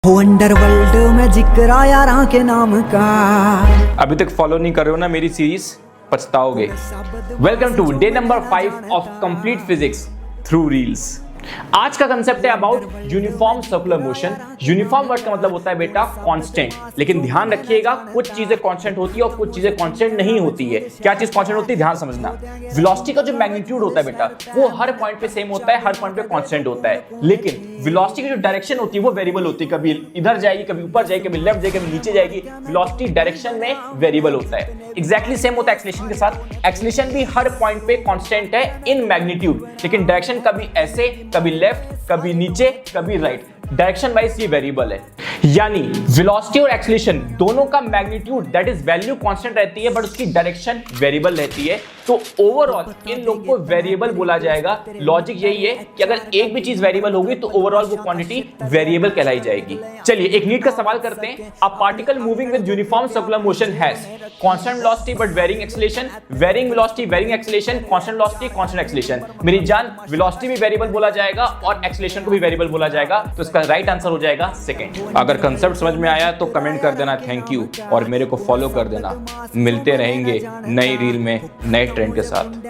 Underworld में जिक्र आया राह के नाम का। अभी तक फॉलो नहीं कर रहे हो ना मेरी सीरीज, पछताओगे। Welcome to day number 5 of complete physics through reels. आज का कंसेप्ट है about uniform circular motion. Uniform word का मतलब होता है बेटा कांस्टेंट, लेकिन ध्यान रखिएगा कुछ चीजें कांस्टेंट होती है और कुछ चीजें कांस्टेंट नहीं होती है। क्या चीज कांस्टेंट होती है ध्यान समझना। वेलोसिटी का जो मैग्नीट्यूड होता है बेटा वो हर पॉइंट पे सेम होता है, हर पॉइंट पे कांस्टेंट होता है, लेकिन वेलोसिटी की जो डायरेक्शन होती है वो वेरिएबल होती है। कभी इधर जाएगी, कभी ऊपर जाएगी, कभी लेफ्ट जाएगी, कभी नीचे जाएगी। वेलोसिटी डायरेक्शन में वेरिएबल होता है। एग्जैक्टली सेम होता है एक्सेलरेशन के साथ। एक्सेलरेशन भी हर पॉइंट पे कांस्टेंट है इन मैग्नीट्यूड, लेकिन डायरेक्शन कभी ऐसे, कभी लेफ्ट, कभी नीचे, कभी राइट। डायरेक्शन वाइज ये वेरिएबल है। यानी वेलोसिटी और एक्सेलरेशन दोनों का magnitude that is value constant रहती है, बट उसकी डायरेक्शन वेरिएबल रहती है। तो ओवरऑल इन लोग को वेरिएबल बोला जाएगा। लॉजिक यही है कि अगर एक भी चीज वेरिएबल होगी तो ओवरऑल वो क्वांटिटी वेरिएबल कहलाई जाएगी। चलिए एक नीट का सवाल करते हैं। A particle moving with uniform circular motion has constant velocity but varying acceleration, varying velocity, varying acceleration, constant velocity, constant acceleration. मेरी जान, वेलोसिटी भी वेरिएबल बोला जाएगा और एक्सेलरेशन को भी वेरिएबल बोला जाएगा, तो इसका राइट आंसर हो जाएगा सेकंड। अगर कंसेप्ट समझ में आया तो कमेंट कर देना थैंक यू, और मेरे को फॉलो कर देना। मिलते रहेंगे नई रील में नए ट्रेंड के साथ।